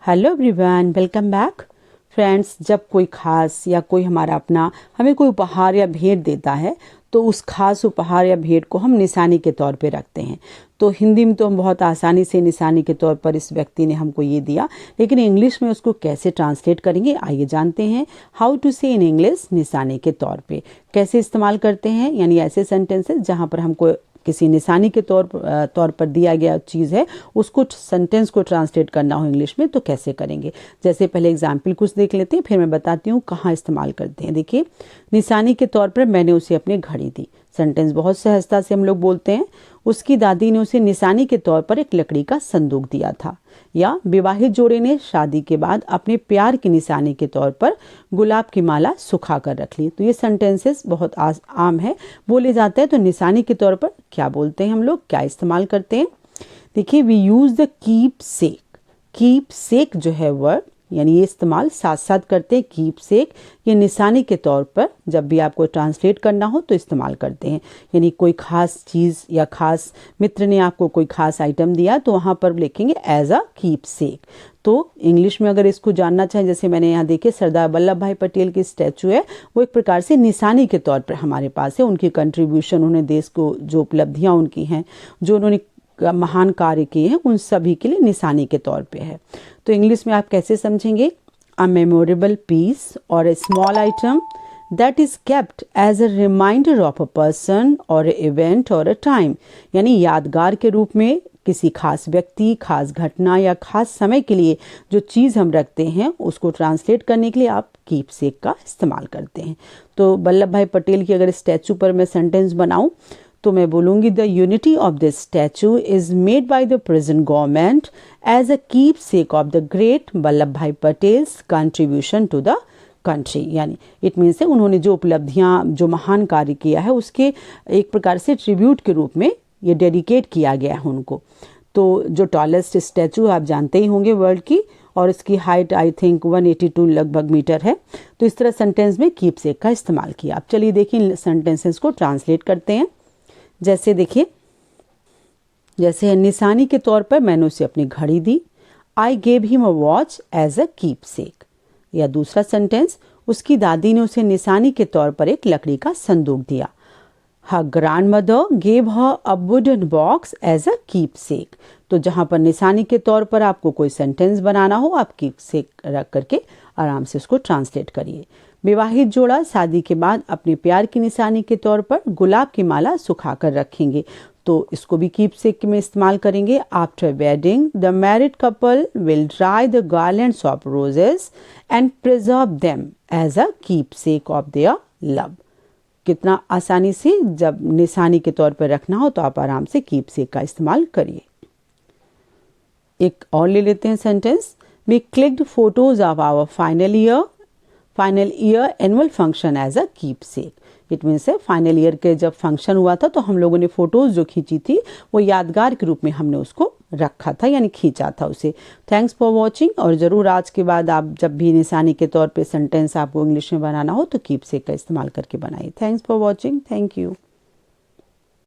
Hello everyone, welcome back. Friends, जब कोई खास या कोई हमारा अपना हमें कोई उपहार या भेंट देता है तो उस खास उपहार या भेंट को हम निशानी के तौर पे रखते हैं। तो हिंदी में तो हम बहुत आसानी से निशानी के तौर पर इस व्यक्ति ने हमको ये दिया, लेकिन इंग्लिश में उसको कैसे ट्रांसलेट करेंगे आइए जानते हैं। हाउ टू से इन इंग्लिश निशानी के तौर पे कैसे इस्तेमाल करते हैं, यानी ऐसे सेंटेंसेस जहाँ पर हमको किसी निशानी के तौर पर दिया गया चीज़ है उसको सेंटेंस को ट्रांसलेट करना हो इंग्लिश में तो कैसे करेंगे। जैसे पहले एग्जाम्पल कुछ देख लेते हैं, फिर मैं बताती हूँ कहाँ इस्तेमाल करते हैं। देखिए, निशानी के तौर पर मैंने उसे अपनी घड़ी दी। सेंटेंस बहुत सहजता से हम लोग बोलते हैं। उसकी दादी ने उसे निशानी के तौर पर एक लकड़ी का संदूक दिया था। या विवाहित जोड़े ने शादी के बाद अपने प्यार की निशानी के तौर पर गुलाब की माला सुखा कर रख ली। तो ये सेंटेंसेस बहुत आम है, बोले जाते हैं। तो निशानी के तौर पर क्या बोलते हैं हम लोग, क्या इस्तेमाल करते हैं। देखिए, we use the keepsake. Keepsake जो है वर्ड, यानी ये इस्तेमाल साथ साथ करते हैं। कीप सेक ये निशानी के तौर पर जब भी आपको ट्रांसलेट करना हो तो इस्तेमाल करते हैं। यानी कोई खास चीज़ या खास मित्र ने आपको कोई खास आइटम दिया तो वहाँ पर लिखेंगे एज अ कीप सेक। तो इंग्लिश में अगर इसको जानना चाहें, जैसे मैंने यहाँ देखे सरदार वल्लभ भाई पटेल की स्टैचू है, वो एक प्रकार से निशानी के तौर पर हमारे पास है। उनकी कंट्रीब्यूशन, उन्होंने देश को जो उपलब्धियाँ उनकी हैं, जो उन्होंने महान कार्य किए हैं, उन सभी के लिए निशानी के तौर पे है। तो इंग्लिश में आप कैसे समझेंगे, अ मेमोरेबल पीस और a small item that is kept as a reminder of a person और इवेंट और अ टाइम। यानी यादगार के रूप में किसी खास व्यक्ति, खास घटना या खास समय के लिए जो चीज़ हम रखते हैं उसको ट्रांसलेट करने के लिए आप कीप सेक का इस्तेमाल करते हैं। तो वल्लभ भाई पटेल की अगर स्टैचू पर मैं सेंटेंस बनाऊं तो मैं बोलूँगी the unity of this statue is made by the present government as a keepsake of the great Vallabh Bhai Patel's contribution to the country. यानी इट मीन्स है उन्होंने जो उपलब्धियाँ, जो महान कार्य किया है उसके एक प्रकार से ट्रिब्यूट के रूप में ये डेडिकेट किया गया है उनको। तो जो टॉलेस्ट स्टैचू आप जानते ही होंगे वर्ल्ड की, और इसकी हाइट आई थिंक 182 लगभग मीटर है। तो इस तरह सेंटेंस में कीप सेक का इस्तेमाल किया। अब चलिए देखिए सेंटेंसेस को ट्रांसलेट करते हैं। जैसे देखिए, जैसे निशानी के तौर पर मैंने उसे अपनी घड़ी दी। I gave him a watch as a keepsake. या दूसरा सेंटेंस, उसकी दादी ने उसे निशानी के तौर पर एक लकड़ी का संदूक दिया। हर grandmother gave her a wooden box as a keepsake. तो जहाँ पर निशानी के तौर पर आपको कोई सेंटेंस बनाना हो, आप कीप सेक रख करके आराम से उसको ट्रांसलेट करिए। विवाहित जोड़ा शादी के बाद अपने प्यार की निशानी के तौर पर गुलाब की माला सुखा कर रखेंगे। तो इसको भी कीप सेक में इस्तेमाल करेंगे। After wedding the married couple will dry the garlands of roses and preserve them as a keepsake of their love. कितना आसानी से जब निशानी के तौर पर रखना हो तो आप आराम से कीप सेक का इस्तेमाल करिए। एक और ले लेते हैं sentence. We clicked photos of our final year annual function as a keepsake. It means है फाइनल ईयर के जब फंक्शन हुआ था तो हम लोगों ने फोटोज जो खींची थी वो यादगार के रूप में हमने उसको रखा था, यानी खींचा था उसे। Thanks for watching. और ज़रूर आज के बाद आप जब भी निशानी के तौर पे सेंटेंस आपको इंग्लिश में बनाना हो तो कीप सेक का इस्तेमाल करके बनाइए। Thanks for watching. Thank you.